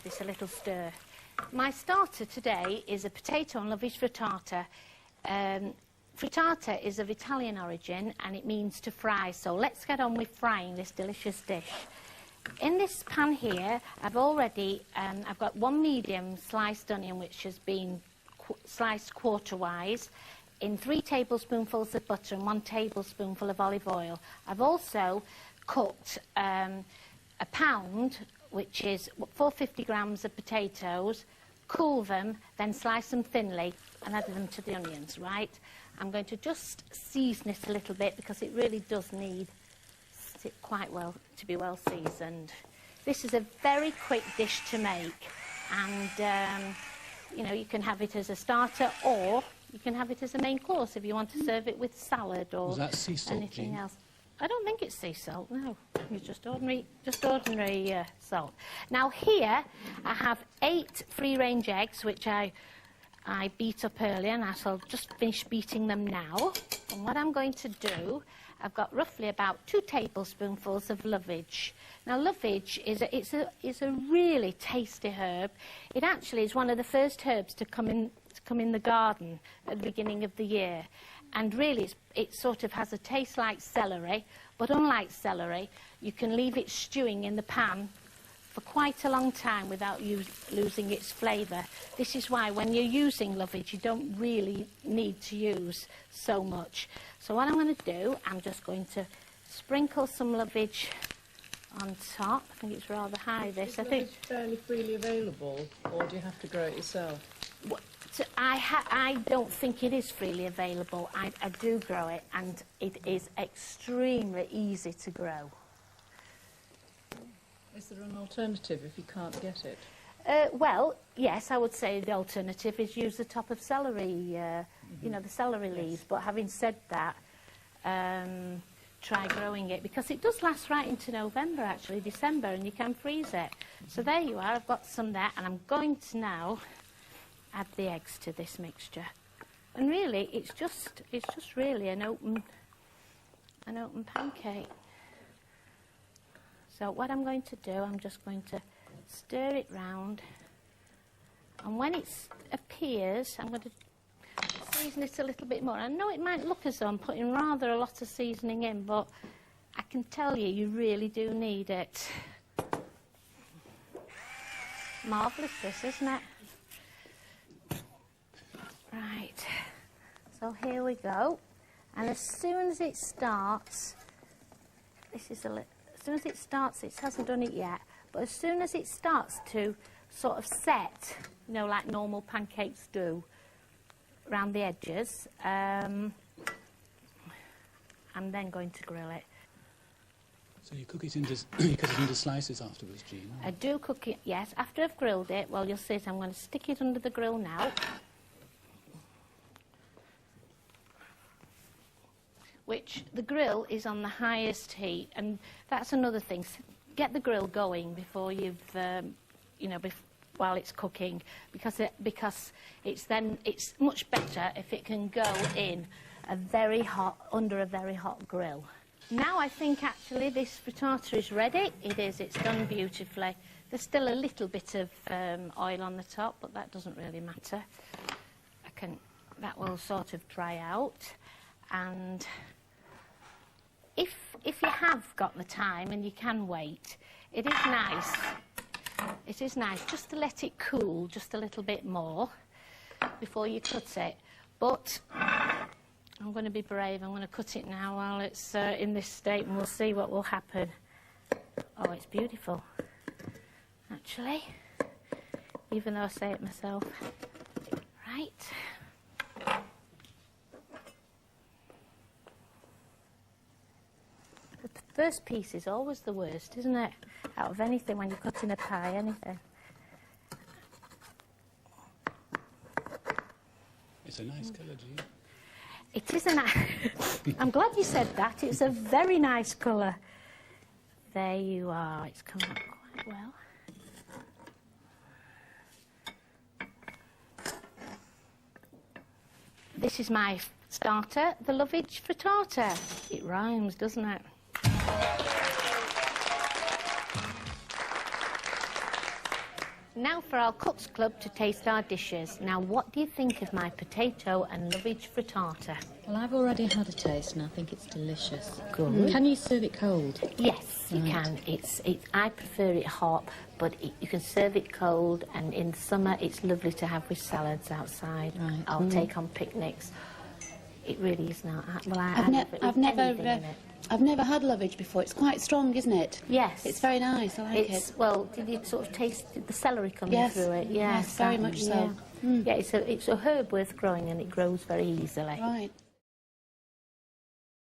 this a little stir. My starter today is a potato and lovage frittata. Frittata is of Italian origin and it means to fry, so let's get on with frying this delicious dish. In this pan here, I've got one medium sliced onion which has been sliced quarter-wise, in 3 tablespoonfuls of butter and 1 tablespoonful of olive oil. I've also cooked a pound, which is 450 grams of potatoes, cool them, then slice them thinly and add them to the onions, right? I'm going to just season it a little bit because it really does need it quite well to be well seasoned. This is a very quick dish to make, and you know, you can have it as a starter or you can have it as a main course if you want to serve it with salad or Was that sea salt, anything Jean? else. I don't think it's sea salt, no. It's just ordinary salt. Now here I have 8 free-range eggs, which I beat up earlier, and I shall just finish beating them now. And what I'm going to do, I've got roughly about 2 tablespoonfuls of lovage. Now lovage is a really tasty herb. It actually is one of the first herbs to come in the garden at the beginning of the year. And really it sort of has a taste like celery, but unlike celery, you can leave it stewing in the pan for quite a long time without losing its flavour. This is why when you're using lovage, you don't really need to use so much. So what I'm going to do, I'm just going to sprinkle some lovage on top. I think it's rather high, this. Is lovage fairly freely available, or do you have to grow it yourself? I don't think it is freely available. I do grow it, and it is extremely easy to grow. Is there an alternative if you can't get it? Well, yes, I would say the alternative is use the top of celery, you know, the celery leaves. But having said that, try growing it, because it does last right into November, actually, December, and you can freeze it. So there you are, I've got some there, and I'm going to now add the eggs to this mixture. And really, it's just really an open pancake. So what I'm going to do, I'm just going to stir it round, and when it appears, I'm going to season it a little bit more. I know it might look as though I'm putting rather a lot of seasoning in, but I can tell you, you really do need it. Marvellous this, isn't it? Right, so here we go, and as soon as it starts, as soon as it starts, it hasn't done it yet, but as soon as it starts to sort of set, you know, like normal pancakes do, around the edges, I'm then going to grill it. So you cook it into slices afterwards, Jean? I do cook it, yes. After I've grilled it, well, you'll see it, I'm going to stick it under the grill now. Which the grill is on the highest heat, and that's another thing. Get the grill going before you've, you know, while it's cooking, because it's much better if it can go in under a very hot grill. Now I think actually this frittata is ready. It is. It's done beautifully. There's still a little bit of oil on the top, but that doesn't really matter. That will sort of dry out, and if you have got the time and you can wait, it is nice. It is nice just to let it cool just a little bit more before you cut it. But I'm going to be brave. I'm going to cut it now while it's in this state, and we'll see what will happen. Oh, it's beautiful, actually, even though I say it myself. Right. The first piece is always the worst, isn't it? Out of anything, when you're cutting a pie, anything. It's a nice colour, Jean. It is a nice... I'm glad you said that. It's a very nice colour. There you are. It's come out quite well. This is my starter, the Lovage Frittata. It rhymes, doesn't it? Now for our Cooks Club to taste our dishes. Now, what do you think of my potato and lovage frittata? Well, I've already had a taste and I think it's delicious. Good. Can you serve it cold? Yes, you can. I prefer it hot, but you can serve it cold, and in summer it's lovely to have with salads outside. Right. I'll take on picnics. It really is not. Well, I've never had lovage before. It's quite strong, isn't it? Yes. It's very nice. I like it. Well, did you sort of taste the celery coming Yes. through it? Yes, very much so. Yeah, it's a herb worth growing, and it grows very easily. Right.